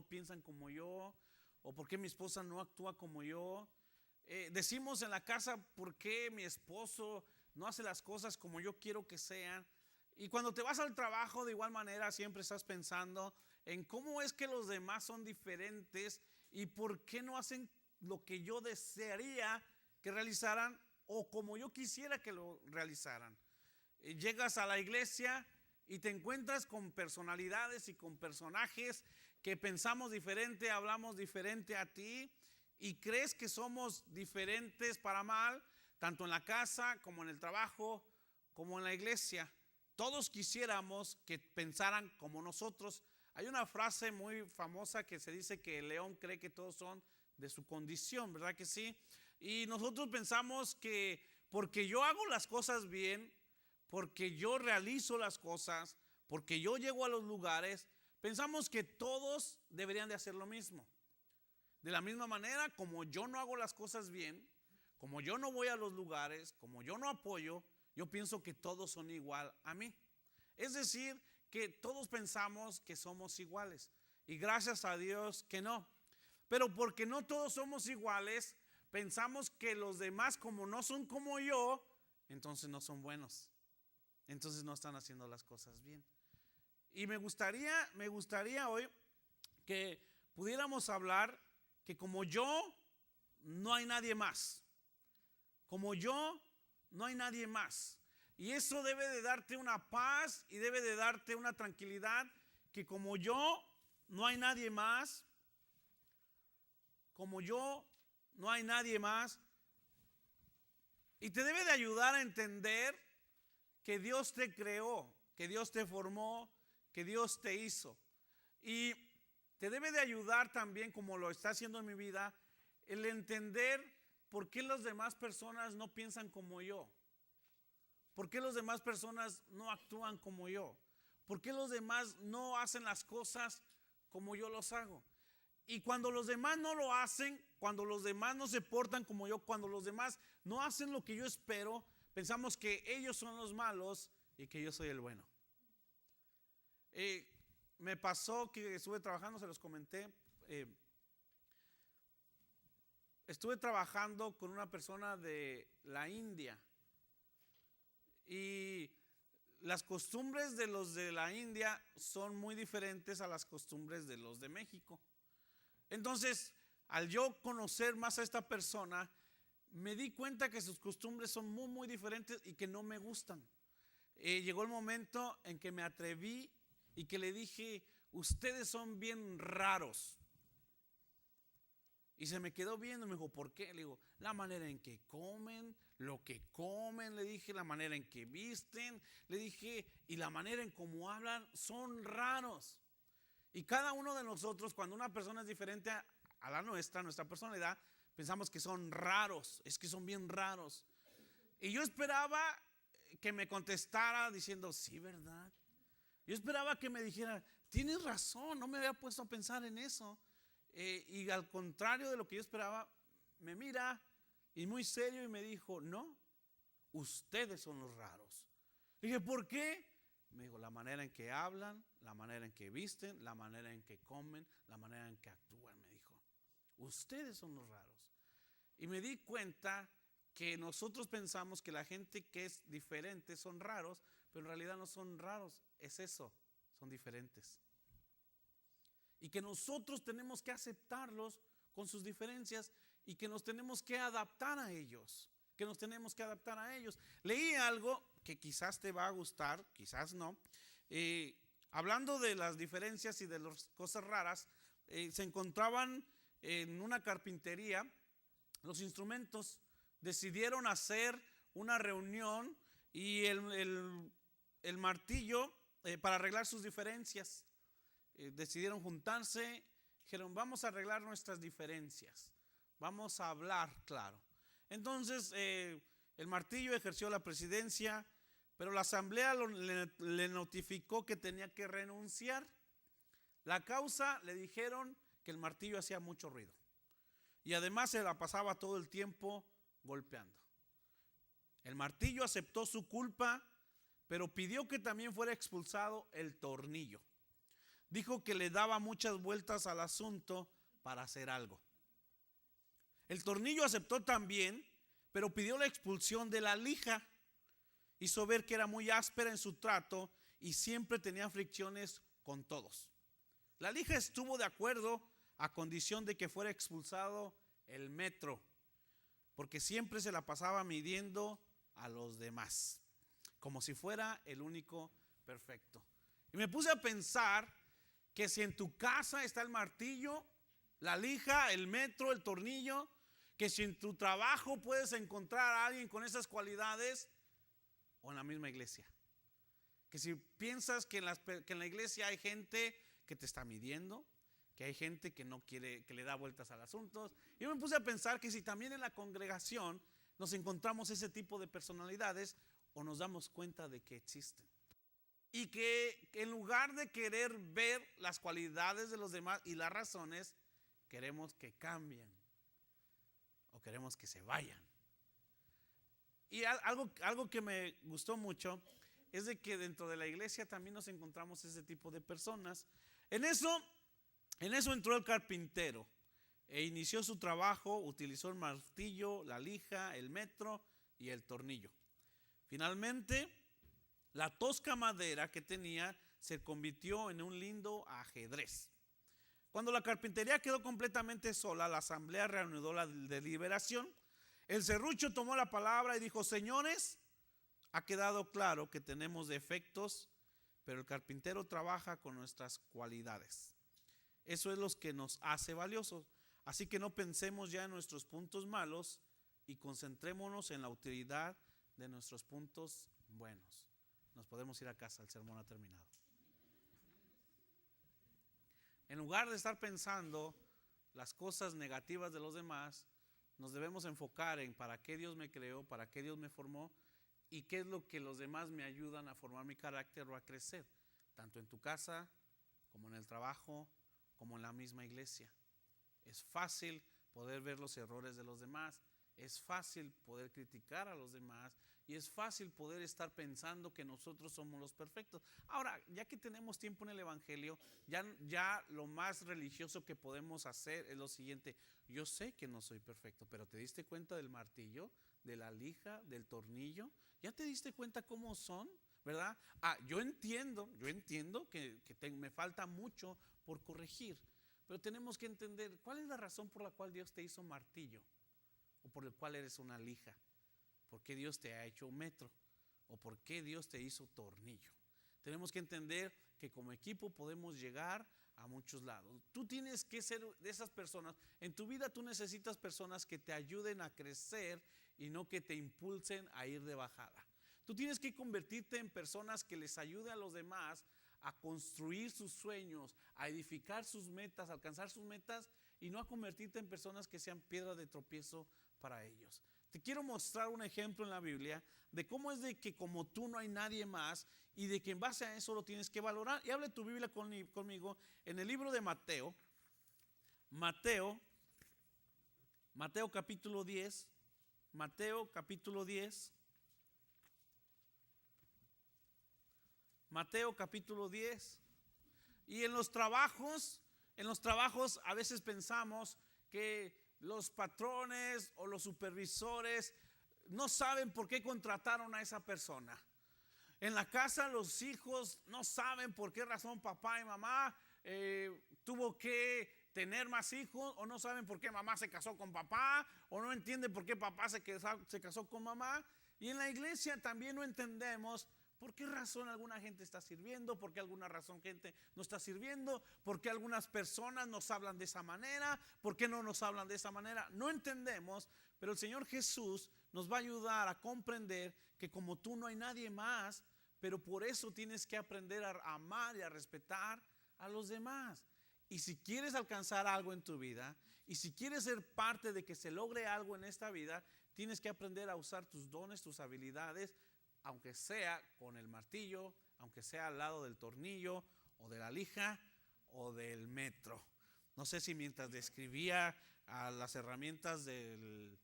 piensan como yo, o por qué mi esposa no actúa como yo. Decimos en la casa, ¿por qué mi esposo no hace las cosas como yo quiero que sean? Y cuando te vas al trabajo, de igual manera, siempre estás pensando en cómo es que los demás son diferentes y por qué no hacen lo que yo desearía que realizaran o como yo quisiera que lo realizaran. Llegas a la iglesia y te encuentras con personalidades y con personajes que pensamos diferente, hablamos diferente a ti y crees que somos diferentes para mal, tanto en la casa como en el trabajo, como en la iglesia. Todos quisiéramos que pensaran como nosotros. Hay una frase muy famosa que se dice que el león cree que todos son de su condición, ¿verdad que sí? Y nosotros pensamos que porque yo hago las cosas bien, porque yo realizo las cosas, porque yo llego a los lugares, pensamos que todos deberían de hacer lo mismo. De la misma manera, como yo no hago las cosas bien, como yo no voy a los lugares, como yo no apoyo, yo pienso que todos son igual a mí. Es decir, que todos pensamos que somos iguales. Y gracias a Dios que no. Pero porque no todos somos iguales, pensamos que los demás, como no son como yo, entonces no son buenos. Entonces no están haciendo las cosas bien. Y me gustaría hoy que pudiéramos hablar que como yo, no hay nadie más. Como yo, no hay nadie más. Y eso debe de darte una paz y debe de darte una tranquilidad, que como yo, no hay nadie más. Como yo, no hay nadie más. Y te debe de ayudar a entender que Dios te creó, que Dios te formó, que Dios te hizo. Y te debe de ayudar también, como lo está haciendo en mi vida, el entender por qué las demás personas no piensan como yo. ¿Por qué las demás personas no actúan como yo? ¿Por qué los demás no hacen las cosas como yo los hago? Y cuando los demás no lo hacen, cuando los demás no se portan como yo, cuando los demás no hacen lo que yo espero, pensamos que ellos son los malos y que yo soy el bueno. Me pasó que estuve trabajando, se los comenté, estuve trabajando con una persona de la India y las costumbres de los de la India son muy diferentes a las costumbres de los de México. Entonces, al yo conocer más a esta persona, me di cuenta que sus costumbres son muy, muy diferentes y que no me gustan. Llegó el momento en que me atreví y que le dije, ustedes son bien raros. Y se me quedó viendo y me dijo, ¿por qué? Le digo, la manera en que comen, lo que comen, le dije, la manera en que visten, le dije, y la manera en cómo hablan, son raros. Y cada uno de nosotros, cuando una persona es diferente a la nuestra, nuestra personalidad, pensamos que son raros, es que son bien raros. Y yo esperaba que me contestara diciendo, sí, ¿verdad? Yo esperaba que me dijera, tienes razón, no me había puesto a pensar en eso. Y al contrario de lo que yo esperaba, me mira y muy serio y me dijo, no, ustedes son los raros. Le dije, ¿por qué? Me dijo, la manera en que hablan, la manera en que visten, la manera en que comen, la manera en que actúan, me dijo. Ustedes son los raros. Y me di cuenta que nosotros pensamos que la gente que es diferente son raros, pero en realidad no son raros, es eso, son diferentes. Y que nosotros tenemos que aceptarlos con sus diferencias y que nos tenemos que adaptar a ellos. Que nos tenemos que adaptar a ellos. Leí algo que quizás te va a gustar, quizás no. Hablando de las diferencias y de las cosas raras, se encontraban en una carpintería los instrumentos. Decidieron hacer una reunión y el martillo para arreglar sus diferencias. Decidieron juntarse, dijeron, vamos a arreglar nuestras diferencias, vamos a hablar claro. Entonces el martillo ejerció la presidencia, pero la asamblea le notificó que tenía que renunciar. La causa, le dijeron que el martillo hacía mucho ruido y además se la pasaba todo el tiempo golpeando. El martillo aceptó su culpa, pero pidió que también fuera expulsado el tornillo. dijo que le daba muchas vueltas al asunto para hacer algo. El tornillo aceptó también, pero pidió la expulsión de la lija. Hizo ver que era muy áspera en su trato y siempre tenía fricciones con todos. La lija estuvo de acuerdo a condición de que fuera expulsado el metro, porque siempre se la pasaba midiendo a los demás, como si fuera el único perfecto. Y me puse a pensar que si en tu casa está el martillo, la lija, el metro, el tornillo, que si en tu trabajo puedes encontrar a alguien con esas cualidades, o en la misma iglesia. Que si piensas que en la iglesia hay gente que te está midiendo, que hay gente que no quiere, que le da vueltas al asunto. Yo me puse a pensar que si también en la congregación nos encontramos ese tipo de personalidades, o nos damos cuenta de que existen. Y que en lugar de querer ver las cualidades de los demás y las razones, queremos que cambien o queremos que se vayan. Y algo que me gustó mucho es de que dentro de la iglesia también nos encontramos ese tipo de personas. En eso entró el carpintero e inició su trabajo, utilizó el martillo, la lija, el metro y el tornillo. Finalmente, la tosca madera que tenía se convirtió en un lindo ajedrez. Cuando la carpintería quedó completamente sola, la asamblea reanudó la deliberación. El serrucho tomó la palabra y dijo: señores, ha quedado claro que tenemos defectos, pero el carpintero trabaja con nuestras cualidades. Eso es lo que nos hace valiosos. Así que no pensemos ya en nuestros puntos malos y concentrémonos en la utilidad de nuestros puntos buenos. Nos podemos ir a casa, el sermón ha terminado. En lugar de estar pensando las cosas negativas de los demás, nos debemos enfocar en para qué Dios me creó, para qué Dios me formó y qué es lo que los demás me ayudan a formar mi carácter o a crecer, tanto en tu casa como en el trabajo, como en la misma iglesia. Es fácil poder ver los errores de los demás, es fácil poder criticar a los demás y es fácil poder estar pensando que nosotros somos los perfectos. Ahora, ya que tenemos tiempo en el evangelio, ya lo más religioso que podemos hacer es lo siguiente: yo sé que no soy perfecto, pero ¿te diste cuenta del martillo, de la lija, del tornillo? ¿Ya te diste cuenta cómo son? ¿Verdad? Yo entiendo que me falta mucho por corregir, pero tenemos que entender cuál es la razón por la cual Dios te hizo martillo, o por el cual eres una lija, por qué Dios te ha hecho un metro, o por qué Dios te hizo tornillo. Tenemos que entender que como equipo podemos llegar a muchos lados. Tú tienes que ser de esas personas. En tu vida tú necesitas personas que te ayuden a crecer y no que te impulsen a ir de bajada. Tú tienes que convertirte en personas que les ayuden a los demás a construir sus sueños, a edificar sus metas, a alcanzar sus metas, y no a convertirte en personas que sean piedra de tropiezo para ellos. Te quiero mostrar un ejemplo en la Biblia de cómo es de que como tú no hay nadie más y de que en base a eso lo tienes que valorar. Y hable tu Biblia conmigo en el libro de Mateo capítulo 10, Mateo capítulo 10. Mateo capítulo 10. Y en los trabajos a veces pensamos que los patrones o los supervisores no saben por qué contrataron a esa persona. En la casa los hijos no saben por qué razón papá y mamá tuvo que tener más hijos, o no saben por qué mamá se casó con papá, o no entienden por qué papá se casó con mamá. Y en la iglesia también no entendemos por qué razón alguna gente está sirviendo, por qué alguna razón gente no está sirviendo, por qué algunas personas nos hablan de esa manera, por qué no nos hablan de esa manera. No entendemos, pero el Señor Jesús nos va a ayudar a comprender que como tú no hay nadie más, pero por eso tienes que aprender a amar y a respetar a los demás. Y si quieres alcanzar algo en tu vida, y si quieres ser parte de que se logre algo en esta vida, tienes que aprender a usar tus dones, tus habilidades, aunque sea con el martillo, aunque sea al lado del tornillo, o de la lija, o del metro. No sé si mientras describía a las herramientas de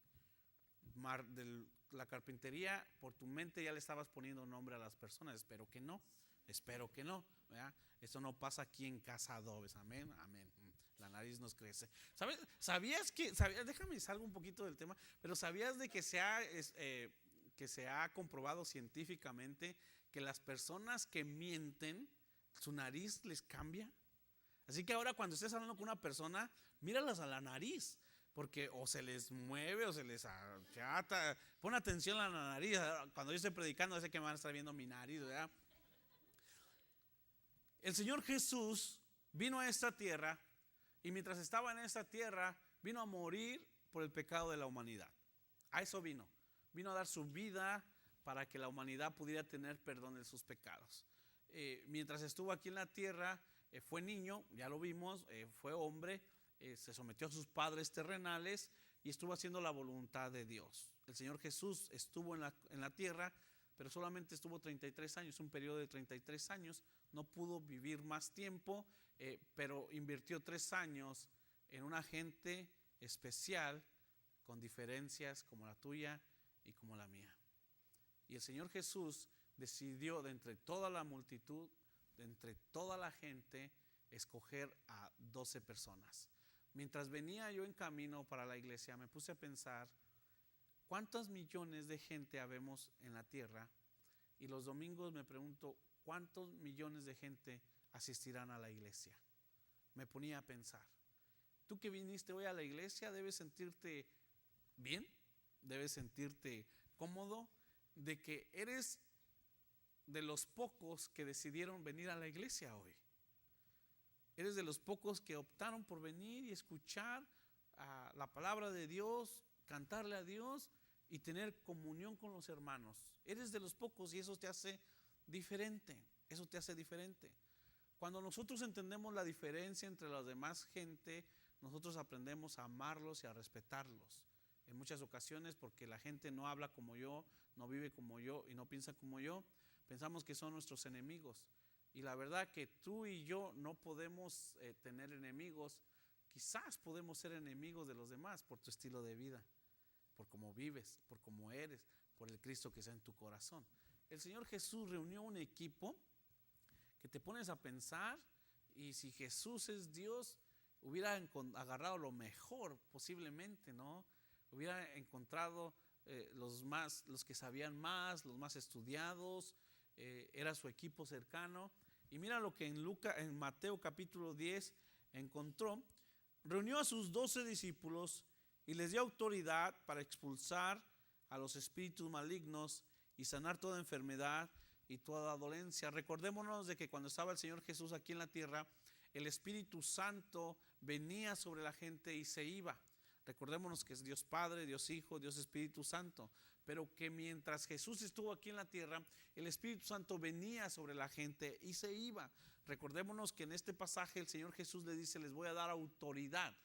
la carpintería, por tu mente ya le estabas poniendo nombre a las personas. Espero que no, Espero que no, ¿verdad? Esto no pasa aquí en Casa Adobes, amén, amén. La nariz nos crece. Déjame salgo un poquito del tema, pero ¿sabías de que se ha comprobado científicamente que las personas que mienten, su nariz les cambia? Así que ahora cuando estés hablando con una persona, míralas a la nariz, porque o se les mueve o se les achata. Pon atención a la nariz. Cuando yo estoy predicando, sé que me van a estar viendo mi nariz, ¿verdad? El Señor Jesús vino a esta tierra y mientras estaba en esta tierra vino a morir por el pecado de la humanidad. A eso vino. Vino a dar su vida para que la humanidad pudiera tener perdón de sus pecados. Mientras estuvo aquí en la tierra, fue niño, ya lo vimos, fue hombre, se sometió a sus padres terrenales y estuvo haciendo la voluntad de Dios. El Señor Jesús estuvo en la tierra, pero solamente estuvo 33 años, un periodo de 33 años. No pudo vivir más tiempo, pero invirtió 3 años en una gente especial, con diferencias como la tuya y como la mía. Y el Señor Jesús decidió de entre toda la multitud, de entre toda la gente, escoger a 12 personas. Mientras venía yo en camino para la iglesia, me puse a pensar cuántos millones de gente habemos en la tierra, y los domingos me pregunto cuántos millones de gente asistirán a la iglesia. Me ponía a pensar, tú que viniste hoy a la iglesia debes sentirte bien, debes sentirte cómodo de que eres de los pocos que decidieron venir a la iglesia hoy. Eres de los pocos que optaron por venir y escuchar la palabra de Dios, cantarle a Dios y tener comunión con los hermanos. Eres de los pocos y eso te hace diferente. Eso te hace diferente. Cuando nosotros entendemos la diferencia entre la demás gente, nosotros aprendemos a amarlos y a respetarlos. En muchas ocasiones, porque la gente no habla como yo, no vive como yo y no piensa como yo, pensamos que son nuestros enemigos. Y la verdad que tú y yo no podemos tener enemigos. Quizás podemos ser enemigos de los demás por tu estilo de vida, por cómo vives, por cómo eres, por el Cristo que está en tu corazón. El Señor Jesús reunió un equipo que te pones a pensar, y si Jesús es Dios, hubiera agarrado lo mejor posiblemente, ¿no? Hubiera encontrado los que sabían más, los más estudiados, era su equipo cercano. Y mira lo que en Mateo capítulo 10 encontró. Reunió a sus 12 discípulos y les dio autoridad para expulsar a los espíritus malignos y sanar toda enfermedad y toda dolencia. Recordémonos de que cuando estaba el Señor Jesús aquí en la tierra, el Espíritu Santo venía sobre la gente y se iba. Recordémonos que es Dios Padre, Dios Hijo, Dios Espíritu Santo, pero que mientras Jesús estuvo aquí en la tierra, el Espíritu Santo venía sobre la gente y se iba. Recordémonos que en este pasaje el Señor Jesús le dice, les voy a dar autoridad,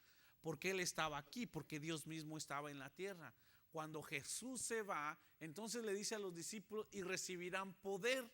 porque Él estaba aquí, porque Dios mismo estaba en la tierra. Cuando Jesús se va, entonces le dice a los discípulos, y recibirán poder.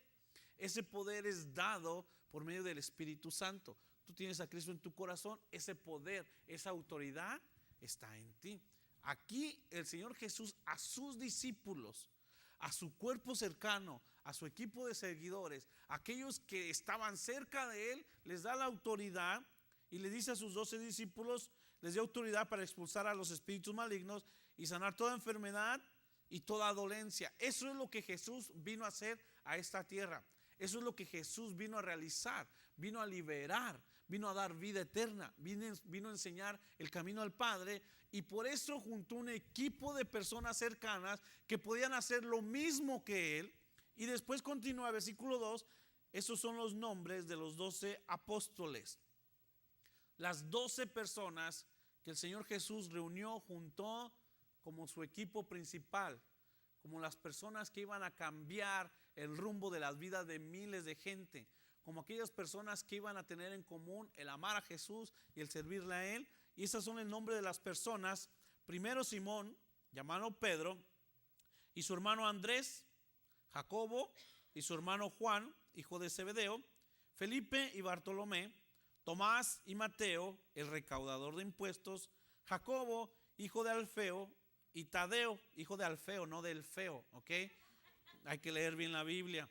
Ese poder es dado por medio del Espíritu Santo. Tú tienes a Cristo en tu corazón, ese poder, esa autoridad está en ti. Aquí el Señor Jesús a sus discípulos, a su cuerpo cercano, a su equipo de seguidores, aquellos que estaban cerca de Él, les da la autoridad y le dice a sus 12 discípulos, les dio autoridad para expulsar a los espíritus malignos y sanar toda enfermedad y toda dolencia. Eso es lo que Jesús vino a hacer a esta tierra. Eso es lo que Jesús vino a realizar, vino a liberar, vino a dar vida eterna, vino a enseñar el camino al Padre, y por eso juntó un equipo de personas cercanas que podían hacer lo mismo que Él. Y después continúa, versículo 2, esos son los nombres de los 12 apóstoles. Las 12 personas que el Señor Jesús reunió, juntó como su equipo principal, como las personas que iban a cambiar el rumbo de las vidas de miles de gente, como aquellas personas que iban a tener en común el amar a Jesús y el servirle a Él. Y esas son el nombre de las personas. Primero Simón, llamado Pedro, y su hermano Andrés, Jacobo y su hermano Juan, hijo de Zebedeo, Felipe y Bartolomé, Tomás y Mateo, el recaudador de impuestos, Jacobo, hijo de Alfeo, y Tadeo, hijo de Alfeo, no del feo, ¿ok? Hay que leer bien la Biblia.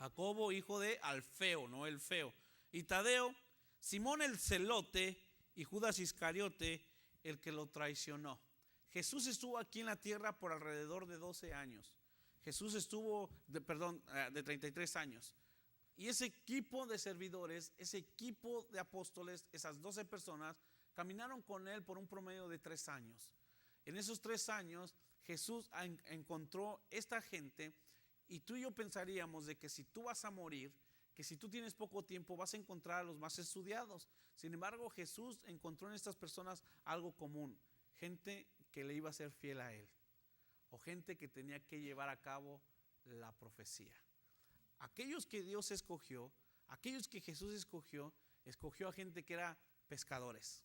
Jacobo, hijo de Alfeo, no el feo, y Tadeo, Simón el celote y Judas Iscariote, el que lo traicionó. Jesús estuvo aquí en la tierra por alrededor de 12 años. Jesús estuvo, de 33 años. Y ese equipo de servidores, ese equipo de apóstoles, esas 12 personas, caminaron con él por un promedio de 3 años. En esos 3 años, Jesús encontró esta gente, y tú y yo pensaríamos de que si tú vas a morir, que si tú tienes poco tiempo, vas a encontrar a los más estudiados. Sin embargo, Jesús encontró en estas personas algo común: gente que le iba a ser fiel a él, o gente que tenía que llevar a cabo la profecía. Aquellos que Dios escogió, aquellos que Jesús escogió a gente que era pescadores.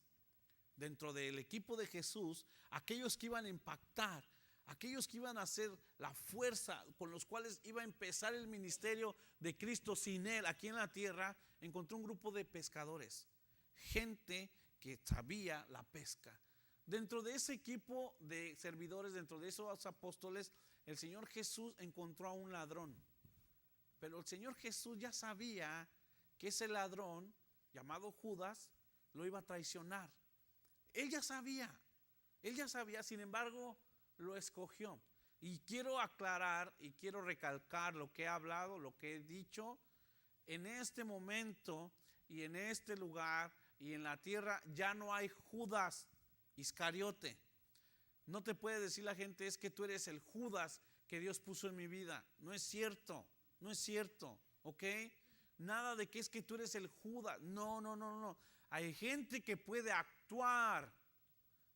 Dentro del equipo de Jesús, aquellos que iban a impactar, aquellos que iban a ser la fuerza con los cuales iba a empezar el ministerio de Cristo sin él aquí en la tierra, encontró un grupo de pescadores, gente que sabía la pesca. Dentro de ese equipo de servidores, dentro de esos apóstoles, el Señor Jesús encontró a un ladrón. Pero el Señor Jesús ya sabía que ese ladrón, llamado Judas, lo iba a traicionar. Él ya sabía, sin embargo, lo escogió. Y quiero aclarar y quiero recalcar lo que he hablado, lo que he dicho. En este momento y en este lugar y en la tierra ya no hay Judas Iscariote. No te puede decir la gente: es que tú eres el Judas que Dios puso en mi vida. No es cierto, ¿ok? Nada de que es que tú eres el Judas. No. Hay gente que puede actuar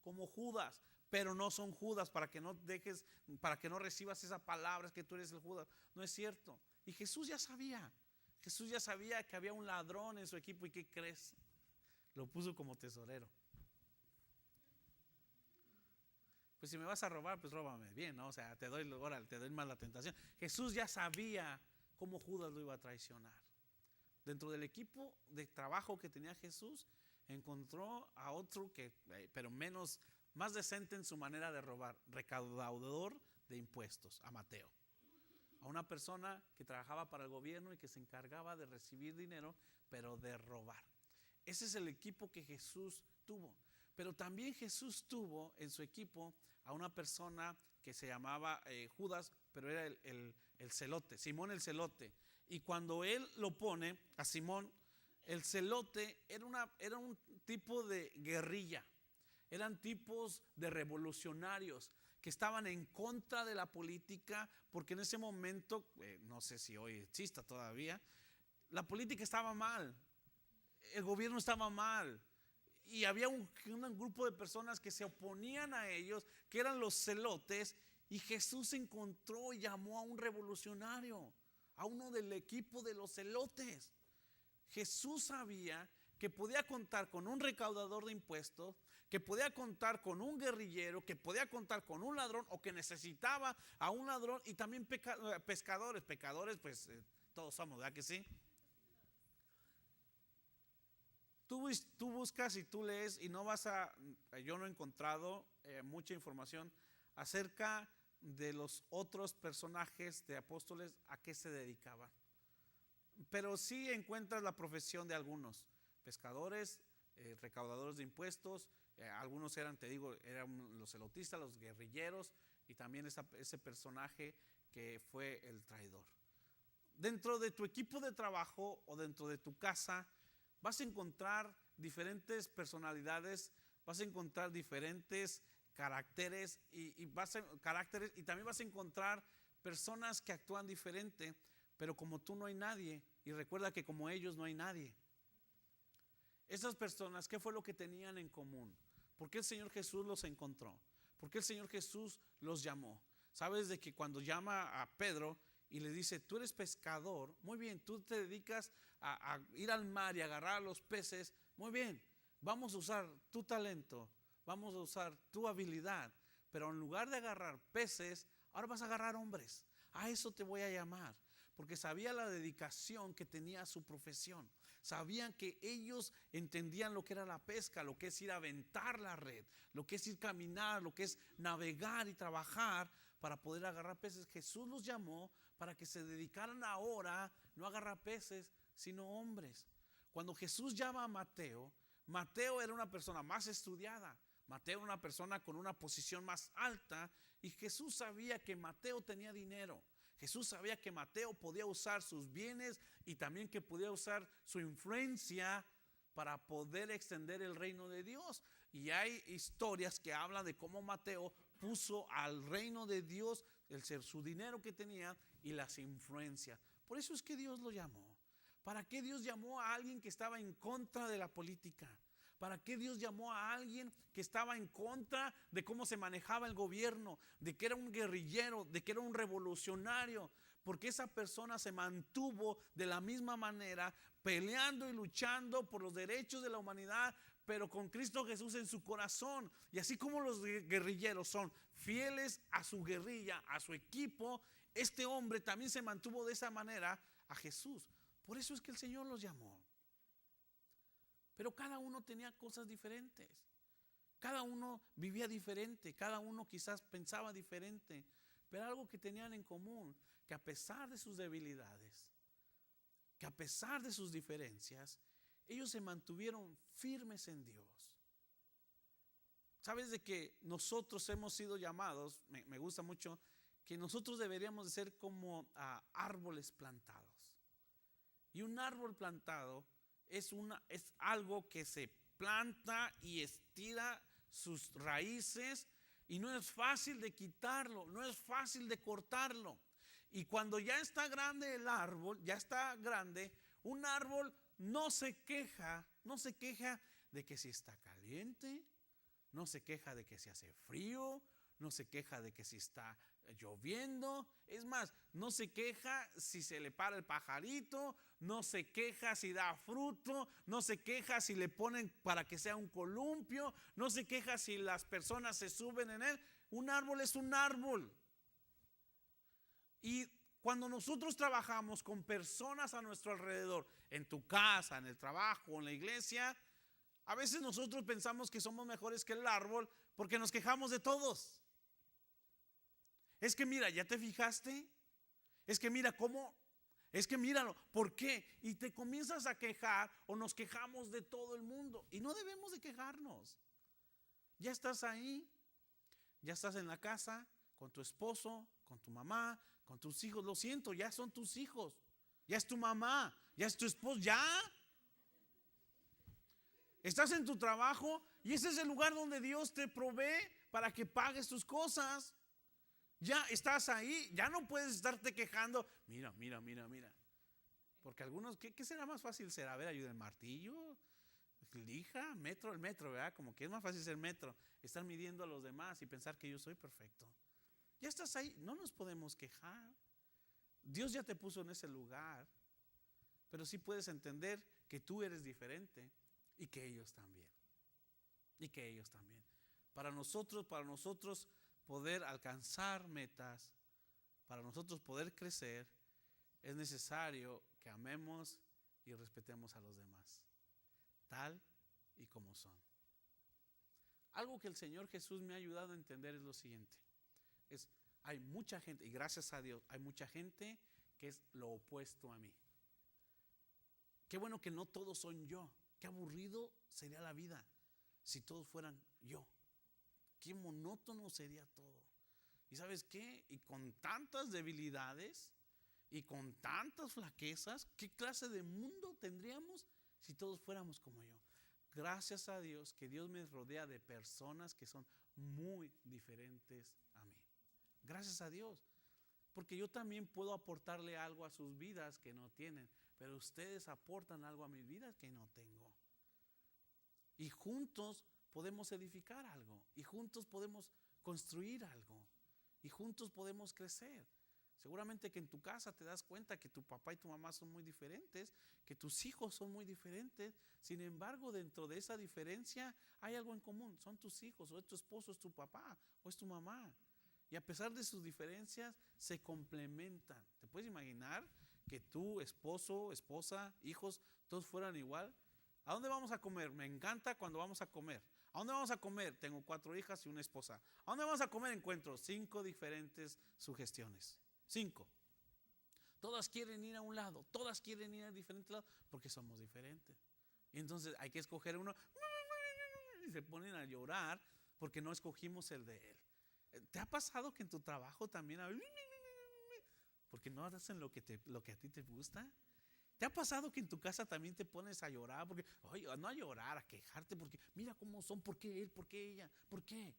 como Judas, pero no son Judas, para que no recibas esa palabra, es que tú eres el Judas. No es cierto. Y Jesús ya sabía que había un ladrón en su equipo. ¿Y qué crees? Lo puso como tesorero. Pues si me vas a robar, pues róbame bien, ¿no? O sea, te doy más la tentación. Jesús ya sabía cómo Judas lo iba a traicionar. Dentro del equipo de trabajo que tenía Jesús, encontró a otro pero más decente en su manera de robar, recaudador de impuestos, a Mateo. A una persona que trabajaba para el gobierno y que se encargaba de recibir dinero, pero de robar. Ese es el equipo que Jesús tuvo. Pero también Jesús tuvo en su equipo a una persona que se llamaba Judas, pero era el celote, Simón el celote. Y cuando él lo pone a Simón, el celote era un tipo de guerrilla. Eran tipos de revolucionarios que estaban en contra de la política, porque en ese momento, no sé si hoy exista todavía, la política estaba mal, el gobierno estaba mal. Y había un grupo de personas que se oponían a ellos, que eran los celotes. Y Jesús encontró y llamó a un revolucionario, a uno del equipo de los celotes. Jesús sabía que podía contar con un recaudador de impuestos, que podía contar con un guerrillero, que podía contar con un ladrón, o que necesitaba a un ladrón, y también pescadores. Pecadores, pues todos somos, ¿verdad que sí? Tú buscas y tú lees y yo no he encontrado mucha información acerca de los otros personajes de apóstoles, a qué se dedicaban. Pero sí encuentras la profesión de algunos: pescadores, recaudadores de impuestos, algunos eran los celotistas, los guerrilleros, y también ese personaje que fue el traidor. Dentro de tu equipo de trabajo o dentro de tu casa vas a encontrar diferentes personalidades, vas a encontrar diferentes caracteres y también vas a encontrar personas que actúan diferente, pero como tú no hay nadie, y recuerda que como ellos no hay nadie. Esas personas, ¿qué fue lo que tenían en común? ¿Por qué el Señor Jesús los encontró? ¿Por qué el Señor Jesús los llamó? Sabes de que cuando llama a Pedro y le dice: tú eres pescador, muy bien, tú te dedicas a ir al mar y agarrar a los peces, muy bien, vamos a usar tu talento, vamos a usar tu habilidad, pero en lugar de agarrar peces, ahora vas a agarrar hombres. A eso te voy a llamar, porque sabía la dedicación que tenía a su profesión. Sabían que ellos entendían lo que era la pesca, lo que es ir a aventar la red, lo que es ir a caminar, lo que es navegar y trabajar para poder agarrar peces. Jesús los llamó para que se dedicaran ahora no a agarrar peces, sino hombres. Cuando Jesús llama a Mateo, Mateo era una persona más estudiada, Mateo era una persona con una posición más alta, y Jesús sabía que Mateo tenía dinero. Jesús sabía que Mateo podía usar sus bienes y también que podía usar su influencia para poder extender el reino de Dios. Y hay historias que hablan de cómo Mateo puso al reino de Dios su dinero que tenía y las influencias. Por eso es que Dios lo llamó. ¿Para qué Dios llamó a alguien que estaba en contra de la política? ¿Para qué Dios llamó a alguien que estaba en contra de cómo se manejaba el gobierno, de que era un guerrillero, de que era un revolucionario? Porque esa persona se mantuvo de la misma manera, peleando y luchando por los derechos de la humanidad, pero con Cristo Jesús en su corazón. Y así como los guerrilleros son fieles a su guerrilla, a su equipo, este hombre también se mantuvo de esa manera a Jesús. Por eso es que el Señor los llamó. Pero cada uno tenía cosas diferentes. Cada uno vivía diferente. Cada uno quizás pensaba diferente. Pero algo que tenían en común, que a pesar de sus debilidades, que a pesar de sus diferencias, ellos se mantuvieron firmes en Dios. ¿Sabes de que nosotros hemos sido llamados? Me gusta mucho que nosotros deberíamos de ser como árboles plantados. Y un árbol plantado es algo que se planta y estira sus raíces y no es fácil de quitarlo, no es fácil de cortarlo. Y cuando ya está grande el árbol, ya está grande, un árbol no se queja de que si está caliente, no se queja de que si hace frío, no se queja de que si está lloviendo. Es más, no se queja si se le para el pajarito, no se queja si da fruto, no se queja si le ponen para que sea un columpio, no se queja si las personas se suben en él. Un árbol es un árbol. Y cuando nosotros trabajamos con personas a nuestro alrededor, en tu casa, en el trabajo, en la iglesia, a veces nosotros pensamos que somos mejores que el árbol porque nos quejamos de todos. Es que mira, ¿ya te fijaste? Es que mira cómo, es que míralo, ¿por qué? Y te comienzas a quejar o nos quejamos de todo el mundo. Y no debemos de quejarnos. Ya estás ahí, ya estás en la casa con tu esposo, con tu mamá, con tus hijos. Lo siento, ya son tus hijos, ya es tu mamá, ya es tu esposo, ya. Estás en tu trabajo y ese es el lugar donde Dios te provee para que pagues tus cosas. Ya estás ahí, ya no puedes estarte quejando. Mira. Porque algunos, ¿qué será más fácil ser? A ver, ayuda, el martillo, lija, el metro, ¿verdad? Como que es más fácil ser metro, estar midiendo a los demás y pensar que yo soy perfecto. Ya estás ahí, no nos podemos quejar. Dios ya te puso en ese lugar, pero sí puedes entender que tú eres diferente y que ellos también. Para nosotros poder alcanzar metas, para nosotros poder crecer, es necesario que amemos y respetemos a los demás, tal y como son. Algo que el Señor Jesús me ha ayudado a entender es lo siguiente. Hay mucha gente, y gracias a Dios, hay mucha gente que es lo opuesto a mí. Qué bueno que no todos son yo. Qué aburrido sería la vida si todos fueran yo. Qué monótono sería todo. ¿Y sabes qué? Y con tantas debilidades y con tantas flaquezas, ¿qué clase de mundo tendríamos si todos fuéramos como yo? Gracias a Dios que Dios me rodea de personas que son muy diferentes a mí. Gracias a Dios. Porque yo también puedo aportarle algo a sus vidas que no tienen, pero ustedes aportan algo a mis vidas que no tengo. Y juntos podemos edificar algo, y juntos podemos construir algo, y juntos podemos crecer. Seguramente que en tu casa te das cuenta que tu papá y tu mamá son muy diferentes, que tus hijos son muy diferentes. Sin embargo, dentro de esa diferencia hay algo en común. Son tus hijos, o es tu esposo, es tu papá, o es tu mamá. Y a pesar de sus diferencias, se complementan. ¿Te puedes imaginar que tu esposo, esposa, hijos, todos fueran igual? ¿A dónde vamos a comer? Me encanta cuando vamos a comer. ¿A dónde vamos a comer? Tengo 4 hijas y una esposa. ¿A dónde vamos a comer? Encuentro 5 diferentes sugestiones. 5. Todas quieren ir a un lado, todas quieren ir a diferentes lados porque somos diferentes. Y entonces hay que escoger uno y se ponen a llorar porque no escogimos el de él. ¿Te ha pasado que en tu trabajo también porque no hacen lo que a ti te gusta? ¿Te ha pasado que en tu casa también te pones a llorar? Porque, oye, no a llorar, a quejarte, porque mira cómo son, ¿por qué él? ¿Por qué ella? ¿Por qué?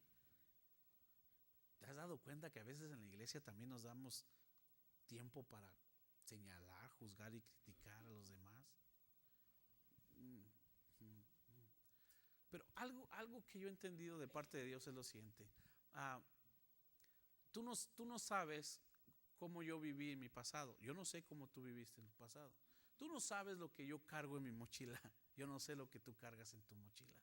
¿Te has dado cuenta que a veces en la iglesia también nos damos tiempo para señalar, juzgar y criticar a los demás? Pero algo que yo he entendido de parte de Dios es lo siguiente. Tú no sabes cómo yo viví en mi pasado. Yo no sé cómo tú viviste en tu pasado. Tú no sabes lo que yo cargo en mi mochila. Yo no sé lo que tú cargas en tu mochila.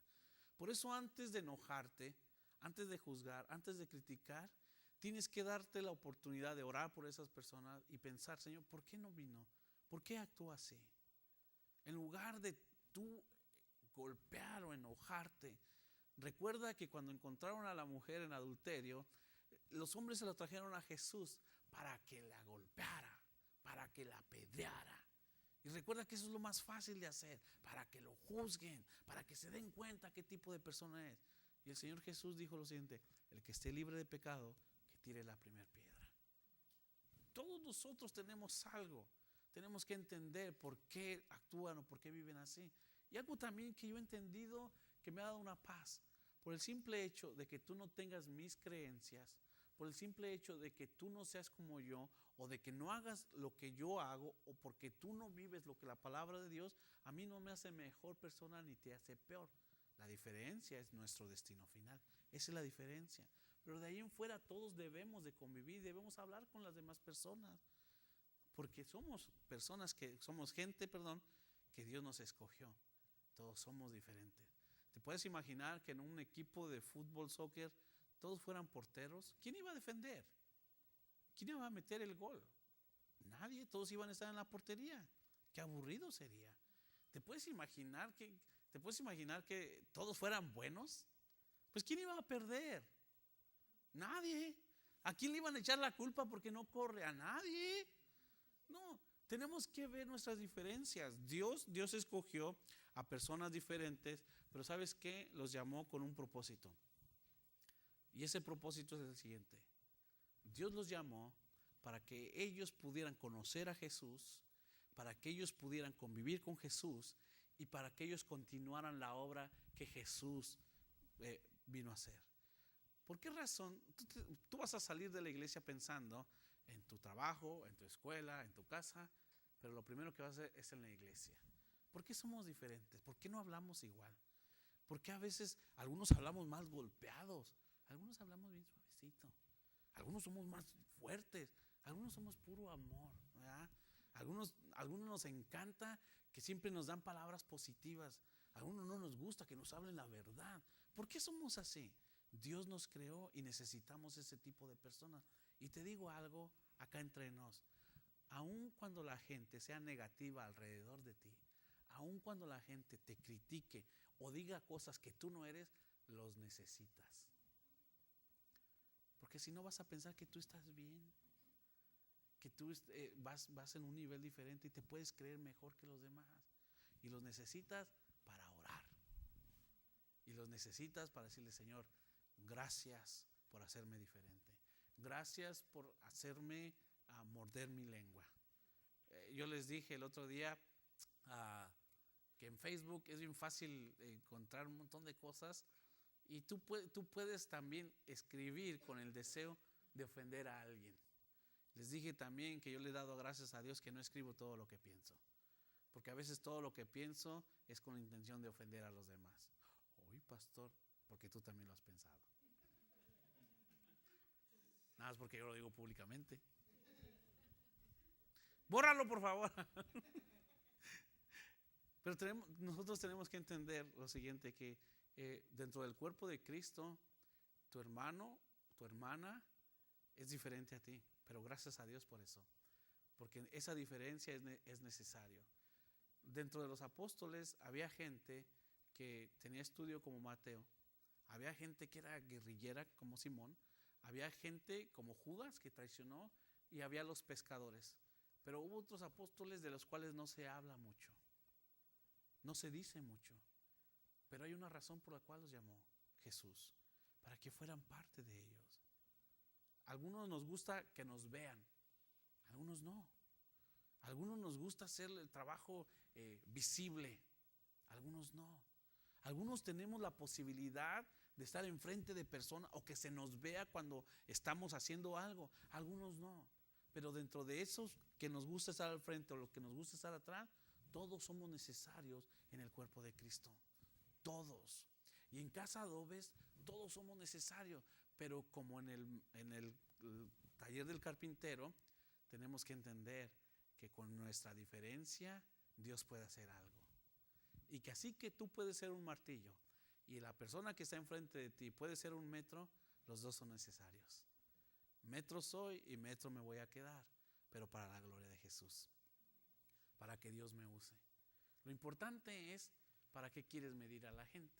Por eso antes de enojarte, antes de juzgar, antes de criticar, tienes que darte la oportunidad de orar por esas personas y pensar, Señor, ¿por qué no vino? ¿Por qué actúa así? En lugar de tú golpear o enojarte, recuerda que cuando encontraron a la mujer en adulterio, los hombres se la trajeron a Jesús para que la golpeara, para que la apedreara. Y recuerda que eso es lo más fácil de hacer, para que lo juzguen, para que se den cuenta qué tipo de persona es. Y el Señor Jesús dijo lo siguiente: el que esté libre de pecado, que tire la primera piedra. Todos nosotros tenemos algo, tenemos que entender por qué actúan o por qué viven así. Y algo también que yo he entendido que me ha dado una paz, por el simple hecho de que tú no tengas mis creencias, por el simple hecho de que tú no seas como yo, o de que no hagas lo que yo hago, o porque tú no vives lo que la palabra de Dios, a mí no me hace mejor persona ni te hace peor. La diferencia es nuestro destino final. Esa es la diferencia. Pero de ahí en fuera todos debemos de convivir, debemos hablar con las demás personas, porque somos personas somos gente, que Dios nos escogió. Todos somos diferentes. ¿Te puedes imaginar que en un equipo de fútbol, soccer, todos fueran porteros? ¿Quién iba a defender? ¿Quién iba a meter el gol? Nadie, todos iban a estar en la portería. Qué aburrido sería. ¿Te puedes imaginar que todos fueran buenos? Pues ¿quién iba a perder? Nadie. ¿A quién le iban a echar la culpa porque no corre? A nadie. No, tenemos que ver nuestras diferencias. Dios escogió a personas diferentes, pero ¿sabes qué? Los llamó con un propósito. Y ese propósito es el siguiente: Dios los llamó para que ellos pudieran conocer a Jesús, para que ellos pudieran convivir con Jesús y para que ellos continuaran la obra que Jesús vino a hacer. ¿Por qué razón? Tú vas a salir de la iglesia pensando en tu trabajo, en tu escuela, en tu casa, pero lo primero que vas a hacer es en la iglesia. ¿Por qué somos diferentes? ¿Por qué no hablamos igual? ¿Por qué a veces algunos hablamos más golpeados? Algunos hablamos bien suavecito. Algunos somos más fuertes. Algunos somos puro amor, ¿verdad? Algunos nos encanta que siempre nos dan palabras positivas. Algunos no nos gusta que nos hablen la verdad. ¿Por qué somos así? Dios nos creó y necesitamos ese tipo de personas. Y te digo algo acá entre nos: aun cuando la gente sea negativa alrededor de ti, aun cuando la gente te critique o diga cosas que tú no eres, los necesitas. Porque si no vas a pensar que tú estás bien, que tú vas en un nivel diferente y te puedes creer mejor que los demás. Y los necesitas para orar. Y los necesitas para decirle: Señor, gracias por hacerme diferente. Gracias por hacerme morder mi lengua. Yo les dije el otro día que en Facebook es bien fácil encontrar un montón de cosas, y tú puedes también escribir con el deseo de ofender a alguien. Les dije también que yo le he dado gracias a Dios que no escribo todo lo que pienso, porque a veces todo lo que pienso es con la intención de ofender a los demás. Uy, pastor, porque tú también lo has pensado. Nada más porque yo lo digo públicamente. Bórralo, por favor. Pero nosotros tenemos que entender lo siguiente: que dentro del cuerpo de Cristo, tu hermano, tu hermana es diferente a ti, pero gracias a Dios por eso, porque esa diferencia es necesario. Dentro de los apóstoles había gente que tenía estudio como Mateo, había gente que era guerrillera como Simón, había gente como Judas que traicionó y había los pescadores. Pero hubo otros apóstoles de los cuales no se habla mucho, no se dice mucho. Pero hay una razón por la cual los llamó Jesús, para que fueran parte de ellos. Algunos nos gusta que nos vean, algunos no. Algunos nos gusta hacer el trabajo visible, algunos no. Algunos tenemos la posibilidad de estar enfrente de personas o que se nos vea cuando estamos haciendo algo, algunos no. Pero dentro de esos que nos gusta estar al frente o los que nos gusta estar atrás, todos somos necesarios en el cuerpo de Cristo. Todos. Y en Casa Adobes todos somos necesarios, pero como en el taller del carpintero, tenemos que entender que con nuestra diferencia Dios puede hacer algo. Y que así que tú puedes ser un martillo y la persona que está enfrente de ti puede ser un metro, los dos son necesarios. Metro soy y metro me voy a quedar, pero para la gloria de Jesús, para que Dios me use. Lo importante es para qué quieres medir a la gente.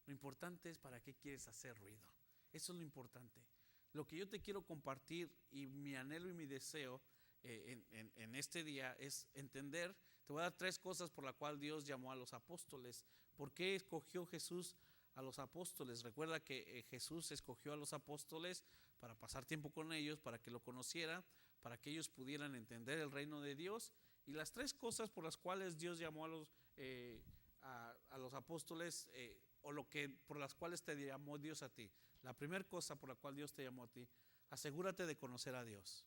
Lo importante es para qué quieres hacer ruido. Eso es lo importante. Lo que yo te quiero compartir y mi anhelo y mi deseo en este día es entender. Te voy a dar 3 cosas por las cuales Dios llamó a los apóstoles. ¿Por qué escogió Jesús a los apóstoles? Recuerda que Jesús escogió a los apóstoles para pasar tiempo con ellos, para que lo conocieran, para que ellos pudieran entender el reino de Dios. Y las 3 cosas por las cuales Dios llamó a los apóstoles, o por las cuales te llamó Dios a ti. La primera cosa por la cual Dios te llamó a ti: asegúrate de conocer a Dios.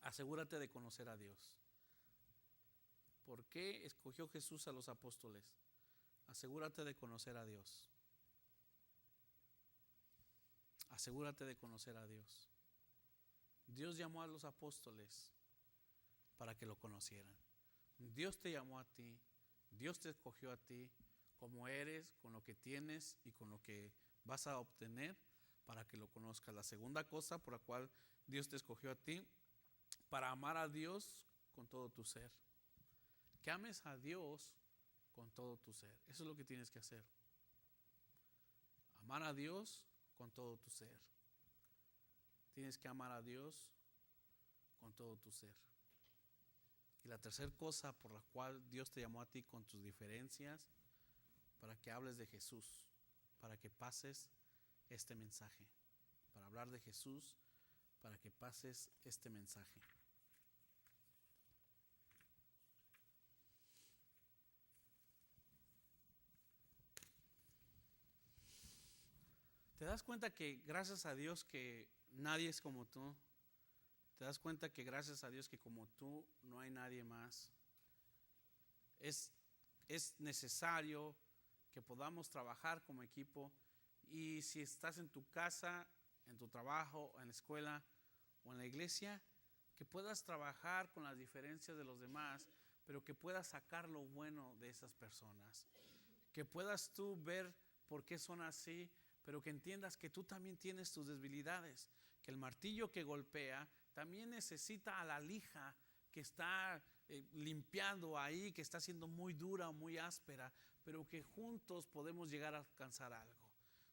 Asegúrate de conocer a Dios. ¿Por qué escogió Jesús a los apóstoles? Asegúrate de conocer a Dios. Asegúrate de conocer a Dios. Dios llamó a los apóstoles para que lo conocieran. Dios te llamó a ti, Dios te escogió a ti como eres, con lo que tienes y con lo que vas a obtener, para que lo conozcas. La segunda cosa por la cual Dios te escogió a ti: para amar a Dios con todo tu ser. Que ames a Dios con todo tu ser. Eso es lo que tienes que hacer. Amar a Dios con todo tu ser. Tienes que amar a Dios con todo tu ser. Y la tercera cosa por la cual Dios te llamó a ti con tus diferencias: para que hables de Jesús, para que pases este mensaje, para hablar de Jesús, para que pases este mensaje. ¿Te das cuenta que gracias a Dios que nadie es como tú? ¿Te das cuenta que gracias a Dios que como tú no hay nadie más? Es necesario que podamos trabajar como equipo, y si estás en tu casa, en tu trabajo, en la escuela o en la iglesia, que puedas trabajar con las diferencias de los demás, pero que puedas sacar lo bueno de esas personas, que puedas tú ver por qué son así, pero que entiendas que tú también tienes tus debilidades, que el martillo que golpea también necesita a la lija que está limpiando ahí, que está siendo muy dura o muy áspera, pero que juntos podemos llegar a alcanzar algo.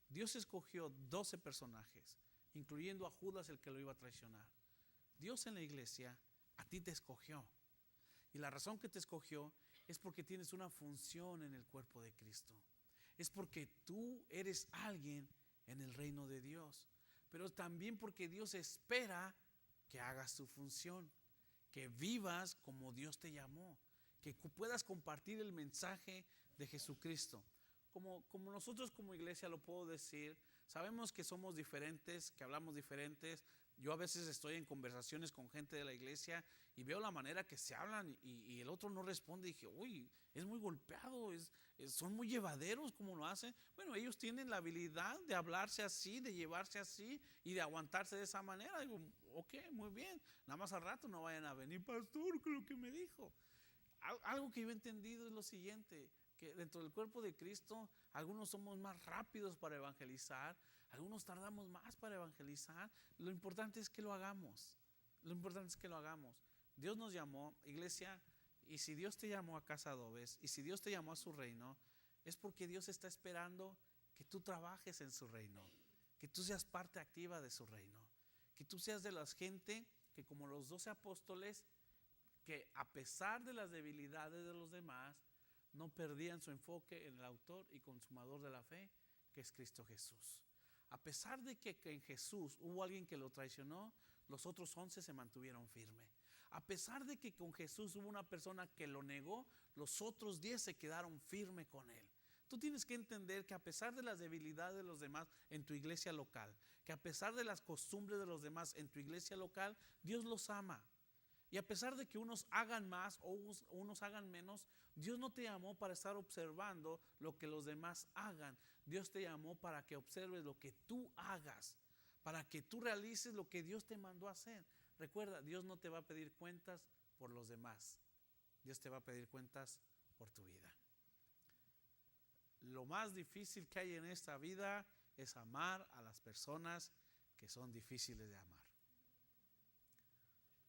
Dios escogió 12 personajes, incluyendo a Judas, el que lo iba a traicionar. Dios en la iglesia a ti te escogió, y la razón que te escogió es porque tienes una función en el cuerpo de Cristo. Es porque tú eres alguien en el reino de Dios, pero también porque Dios espera que hagas tu función, que vivas como Dios te llamó, que puedas compartir el mensaje de Jesucristo. Como nosotros como iglesia lo puedo decir, sabemos que somos diferentes, que hablamos diferentes. Yo a veces estoy en conversaciones con gente de la iglesia y veo la manera que se hablan y el otro no responde. Y dije, uy, es muy golpeado, son muy llevaderos como lo hacen. Bueno, ellos tienen la habilidad de hablarse así, de llevarse así y de aguantarse de esa manera. Digo, ok, muy bien, nada más al rato no vayan a venir, pastor, que lo que me dijo. Algo que yo he entendido es lo siguiente: que dentro del cuerpo de Cristo, algunos somos más rápidos para evangelizar, algunos tardamos más para evangelizar. Lo importante es que lo hagamos. Lo importante es que lo hagamos. Dios nos llamó, iglesia, y si Dios te llamó a Casa Adobes, y si Dios te llamó a su reino, es porque Dios está esperando que tú trabajes en su reino, que tú seas parte activa de su reino, que tú seas de la gente que, como los 12 apóstoles, que a pesar de las debilidades de los demás, no perdían su enfoque en el autor y consumador de la fe, que es Cristo Jesús. A pesar de que en Jesús hubo alguien que lo traicionó, los otros 11 se mantuvieron firmes. A pesar de que con Jesús hubo una persona que lo negó, los otros 10 se quedaron firmes con él. Tú tienes que entender que a pesar de las debilidades de los demás en tu iglesia local, que a pesar de las costumbres de los demás en tu iglesia local, Dios los ama. Y a pesar de que unos hagan más o unos hagan menos, Dios no te llamó para estar observando lo que los demás hagan. Dios te llamó para que observes lo que tú hagas, para que tú realices lo que Dios te mandó a hacer. Recuerda, Dios no te va a pedir cuentas por los demás. Dios te va a pedir cuentas por tu vida. Lo más difícil que hay en esta vida es amar a las personas que son difíciles de amar.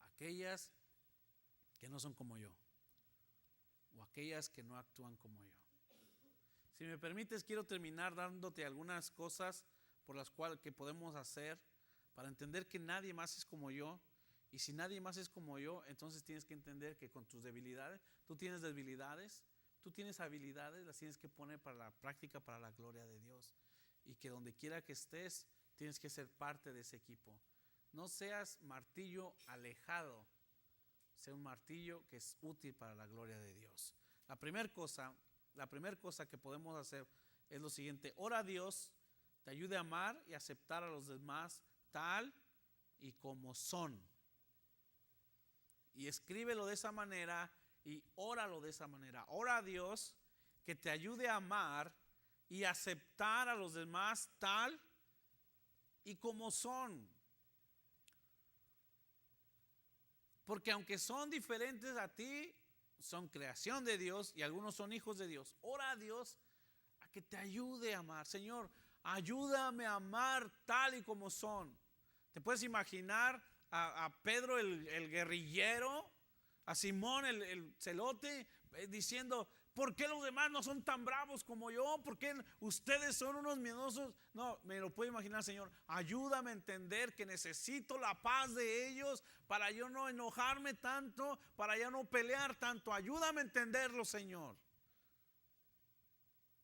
Aquellas que no son como yo, o aquellas que no actúan como yo. Si me permites, quiero terminar dándote algunas cosas por las cuales que podemos hacer para entender que nadie más es como yo. Y si nadie más es como yo, entonces tienes que entender que con tus debilidades, tú tienes debilidades, tú tienes habilidades, las tienes que poner para la práctica, para la gloria de Dios. Y que donde quiera que estés, tienes que ser parte de ese equipo. No seas martillo alejado, sea un martillo que es útil para la gloria de Dios. La primera cosa que podemos hacer es lo siguiente: ora a Dios, te ayude a amar y aceptar a los demás tal y como son. Y escríbelo de esa manera y óralo de esa manera. Ora a Dios que te ayude a amar y aceptar a los demás tal y como son. Porque aunque son diferentes a ti, son creación de Dios y algunos son hijos de Dios. Ora a Dios a que te ayude a amar. Señor, ayúdame a amar tal y como son. ¿Te puedes imaginar a Pedro el guerrillero, a Simón el celote, diciendo: ¿por qué los demás no son tan bravos como yo? ¿Por qué ustedes son unos miedosos? No, me lo puedo imaginar, Señor. Ayúdame a entender que necesito la paz de ellos para yo no enojarme tanto, para yo no pelear tanto. Ayúdame a entenderlo, Señor.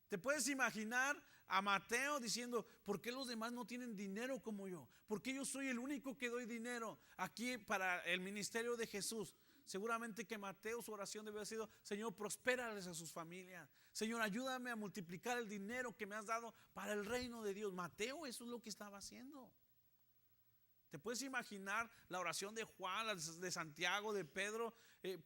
¿Te puedes imaginar a Mateo diciendo: ¿por qué los demás no tienen dinero como yo? ¿Por qué yo soy el único que doy dinero aquí para el ministerio de Jesús? Seguramente que Mateo, su oración debe haber sido: Señor, prospérales a sus familias. Señor, ayúdame a multiplicar el dinero que me has dado para el reino de Dios. Mateo, eso es lo que estaba haciendo. ¿Te puedes imaginar la oración de Juan, de Santiago, de Pedro?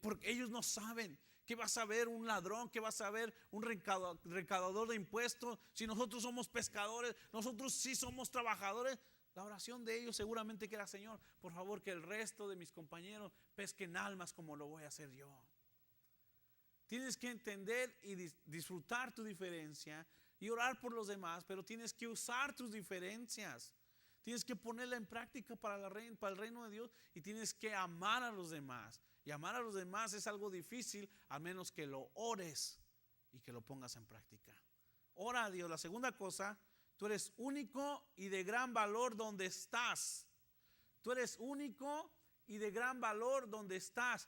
Porque ellos no saben. ¿Qué va a saber un ladrón? ¿Qué va a saber un recaudador de impuestos? Si nosotros somos pescadores, nosotros sí somos trabajadores. La oración de ellos seguramente que era: Señor, por favor, que el resto de mis compañeros pesquen almas como lo voy a hacer yo. Tienes que entender y disfrutar tu diferencia y orar por los demás, pero tienes que usar tus diferencias. Tienes que ponerla en práctica para el reino de Dios, y tienes que amar a los demás. Y amar a los demás es algo difícil, a menos que lo ores y que lo pongas en práctica. Ora a Dios. La segunda cosa: tú eres único y de gran valor donde estás. Tú eres único y de gran valor donde estás.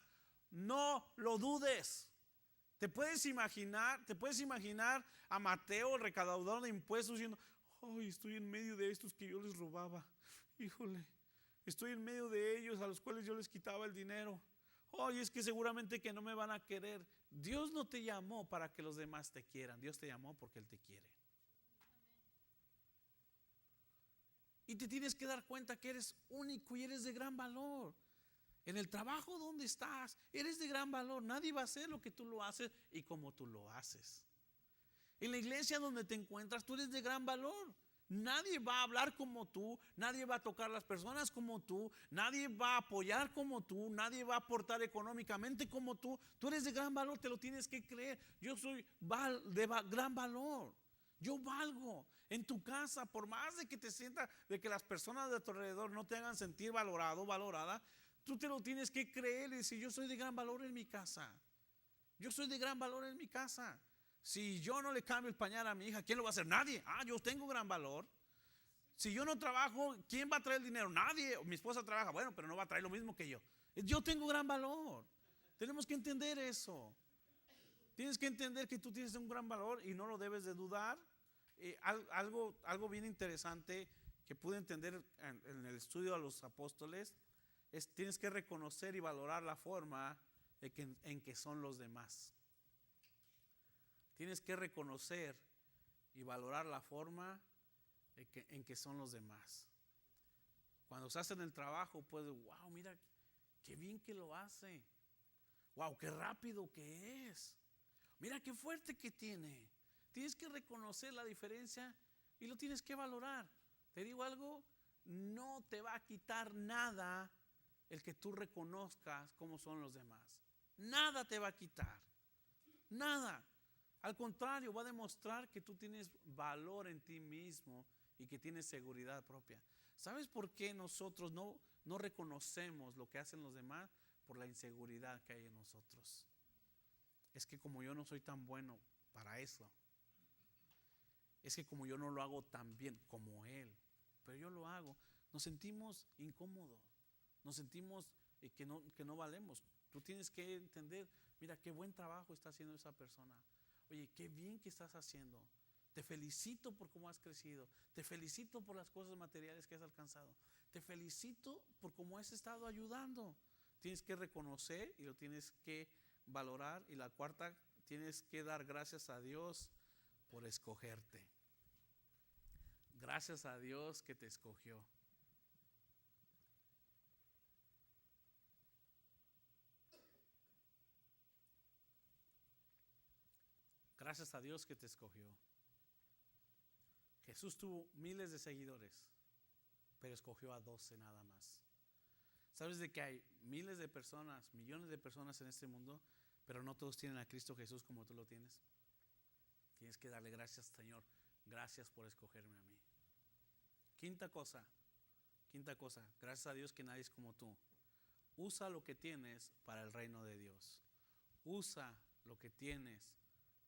No lo dudes. ¿Te puedes imaginar a Mateo, el recaudador de impuestos, diciendo: ay, estoy en medio de estos que yo les robaba? Híjole, estoy en medio de ellos a los cuales yo les quitaba el dinero. Ay, es que seguramente que no me van a querer. Dios no te llamó para que los demás te quieran. Dios te llamó porque Él te quiere. Y te tienes que dar cuenta que eres único y eres de gran valor. En el trabajo donde estás, eres de gran valor. Nadie va a hacer lo que tú lo haces y como tú lo haces. En la iglesia donde te encuentras, tú eres de gran valor. Nadie va a hablar como tú, nadie va a tocar a las personas como tú, nadie va a apoyar como tú, nadie va a aportar económicamente como tú. Tú eres de gran valor, te lo tienes que creer. Yo soy de gran valor. Yo valgo. En tu casa, por más de que te sientas, de que las personas de tu alrededor no te hagan sentir valorado, valorada, tú te lo tienes que creer y decir: yo soy de gran valor en mi casa. Yo soy de gran valor en mi casa. Si yo no le cambio el pañal a mi hija, ¿quién lo va a hacer? Nadie. Yo tengo gran valor. Si yo no trabajo, ¿quién va a traer el dinero? Nadie. Mi esposa trabaja, bueno, pero no va a traer lo mismo que yo. Yo tengo gran valor. Tenemos que entender eso. Tienes que entender que tú tienes un gran valor y no lo debes de dudar. Algo bien interesante que pude entender en el estudio a los apóstoles es: tienes que reconocer y valorar la forma en que son los demás. Tienes que reconocer y valorar la forma en que son los demás. Cuando estás en el trabajo, puedes, wow, mira qué bien que lo hace. Wow, qué rápido que es. Mira qué fuerte que tiene. Tienes que reconocer la diferencia y lo tienes que valorar. Te digo algo, no te va a quitar nada el que tú reconozcas cómo son los demás. Nada te va a quitar. Nada. Al contrario, va a demostrar que tú tienes valor en ti mismo y que tienes seguridad propia. ¿Sabes por qué nosotros no reconocemos lo que hacen los demás? Por la inseguridad que hay en nosotros. Es que como yo no soy tan bueno para eso, es que como yo no lo hago tan bien como él, pero yo lo hago, nos sentimos incómodos, nos sentimos que no valemos. Tú tienes que entender, mira qué buen trabajo está haciendo esa persona. Oye, qué bien que estás haciendo. Te felicito por cómo has crecido. Te felicito por las cosas materiales que has alcanzado. Te felicito por cómo has estado ayudando. Tienes que reconocer y lo tienes que valorar. Y la cuarta, tienes que dar gracias a Dios por escogerte. Gracias a Dios que te escogió. Gracias a Dios que te escogió. Jesús tuvo miles de seguidores, pero escogió a 12 nada más. ¿Sabes de que hay miles de personas, millones de personas en este mundo, pero no todos tienen a Cristo Jesús como tú lo tienes? Tienes que darle gracias, Señor. Gracias por escogerme a mí. Quinta cosa, gracias a Dios que nadie es como tú. Usa lo que tienes para el reino de Dios. Usa lo que tienes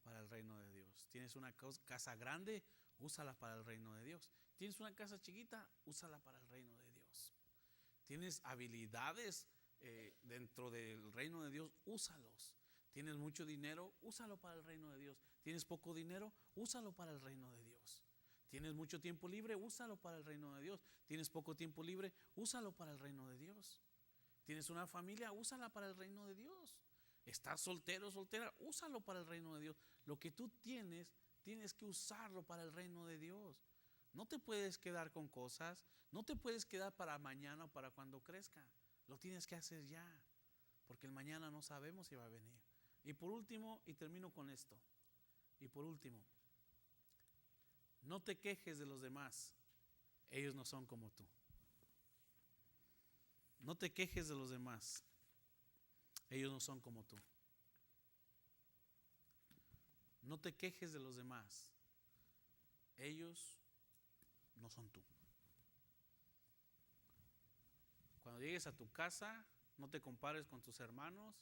para el reino de Dios. Tienes una casa grande, úsala para el reino de Dios. Tienes una casa chiquita, úsala para el reino de Dios. Tienes habilidades dentro del reino de Dios, úsalos. Tienes mucho dinero, úsalo para el reino de Dios. Tienes poco dinero, úsalo para el reino de Dios. Tienes mucho tiempo libre, úsalo para el reino de Dios. Tienes poco tiempo libre, úsalo para el reino de Dios. Tienes una familia, úsala para el reino de Dios. Estás soltero, soltera, úsalo para el reino de Dios. Lo que tú tienes, tienes que usarlo para el reino de Dios. No te puedes quedar con cosas, no te puedes quedar para mañana o para cuando crezca. Lo tienes que hacer ya, porque el mañana no sabemos si va a venir. Y por último, y termino con esto, y por último, no te quejes de los demás, ellos no son como tú. No te quejes de los demás, ellos no son como tú. No te quejes de los demás, ellos no son tú. Cuando llegues a tu casa, no te compares con tus hermanos,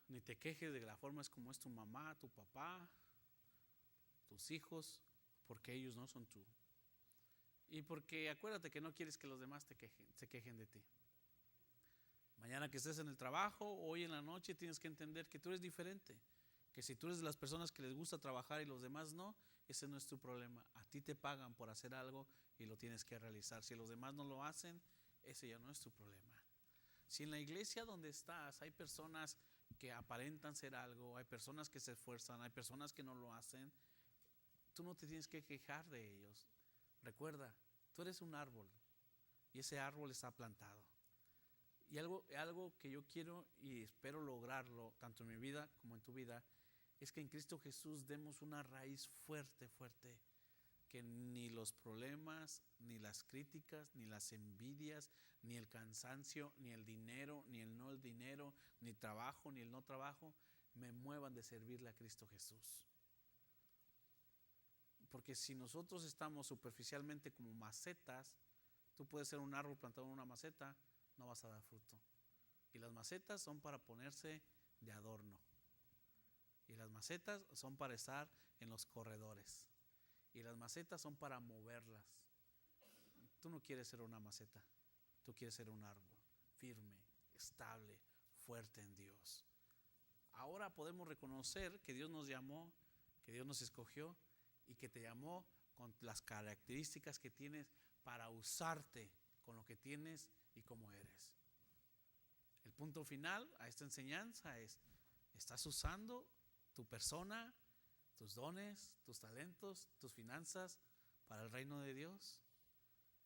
ni te quejes de la forma es como es tu mamá, tu papá, tus hijos, porque ellos no son tú. Y porque acuérdate que no quieres que los demás se quejen de ti. Mañana que estés en el trabajo, hoy en la noche, tienes que entender que tú eres diferente. Que si tú eres de las personas que les gusta trabajar y los demás no, ese no es tu problema. A ti te pagan por hacer algo y lo tienes que realizar. Si los demás no lo hacen, ese ya no es tu problema. Si en la iglesia donde estás hay personas que aparentan ser algo, hay personas que se esfuerzan, hay personas que no lo hacen, tú no te tienes que quejar de ellos. Recuerda, tú eres un árbol y ese árbol está plantado. Y algo que yo quiero y espero lograrlo, tanto en mi vida como en tu vida, es que en Cristo Jesús demos una raíz fuerte, fuerte, que ni los problemas, ni las críticas, ni las envidias, ni el cansancio, ni el dinero, ni el no el dinero, ni el trabajo, ni el no trabajo, me muevan de servirle a Cristo Jesús. Porque si nosotros estamos superficialmente como macetas, tú puedes ser un árbol plantado en una maceta, no vas a dar fruto. Y las macetas son para ponerse de adorno. Y las macetas son para estar en los corredores. Y las macetas son para moverlas. Tú no quieres ser una maceta. Tú quieres ser un árbol firme, estable, fuerte en Dios. Ahora podemos reconocer que Dios nos llamó, que Dios nos escogió y que te llamó con las características que tienes para usarte con lo que tienes y como eres. El punto final a esta enseñanza es: ¿estás usando tu persona, tus dones, tus talentos, tus finanzas para el reino de Dios?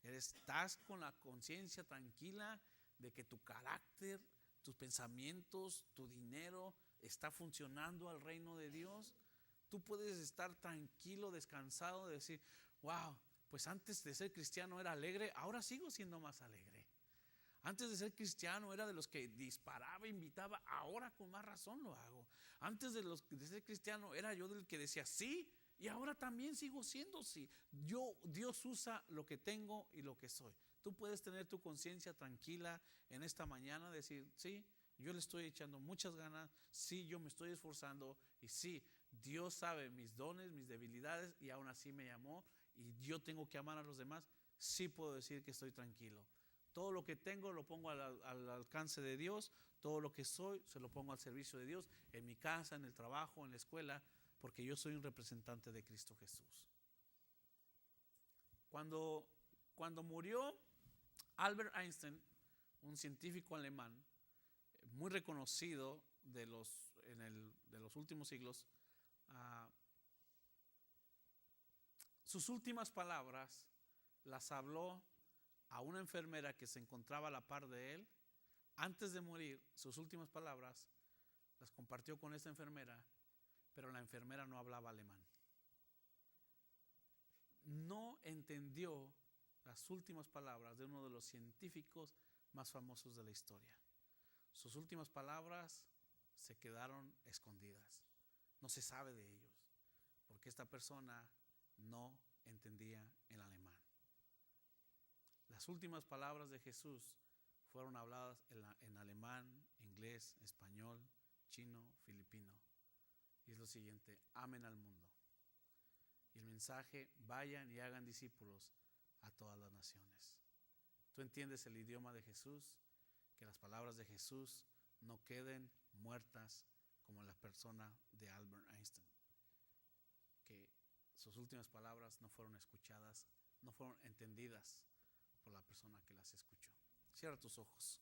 ¿Estás con la conciencia tranquila de que tu carácter, tus pensamientos, tu dinero está funcionando al reino de Dios? Tú puedes estar tranquilo, descansado, de decir: wow, pues antes de ser cristiano era alegre, ahora sigo siendo más alegre. Antes de ser cristiano era de los que disparaba, invitaba, ahora con más razón lo hago. Antes de ser cristiano era yo del que decía sí, y ahora también sigo siendo sí. Dios usa lo que tengo y lo que soy. Tú puedes tener tu conciencia tranquila en esta mañana, decir: sí, yo le estoy echando muchas ganas, sí, yo me estoy esforzando, y sí, Dios sabe mis dones, mis debilidades, y aún así me llamó, y yo tengo que amar a los demás. Sí puedo decir que estoy tranquilo. Todo lo que tengo lo pongo al alcance de Dios. Todo lo que soy se lo pongo al servicio de Dios, en mi casa, en el trabajo, en la escuela, porque yo soy un representante de Cristo Jesús. Cuando murió Albert Einstein, un científico alemán muy reconocido de los últimos siglos, sus últimas palabras las habló a una enfermera que se encontraba a la par de él. Antes de morir, sus últimas palabras las compartió con esta enfermera, pero la enfermera no hablaba alemán. No entendió las últimas palabras de uno de los científicos más famosos de la historia. Sus últimas palabras se quedaron escondidas. No se sabe de ellos, porque esta persona no entendía el alemán. Las últimas palabras de Jesús fueron habladas en alemán, inglés, español, chino, filipino. Y es lo siguiente: amen al mundo. Y el mensaje: vayan y hagan discípulos a todas las naciones. ¿Tú entiendes el idioma de Jesús? Que las palabras de Jesús no queden muertas como la persona de Albert Einstein. Que sus últimas palabras no fueron escuchadas, no fueron entendidas por la persona que las escuchó. Cierra tus ojos.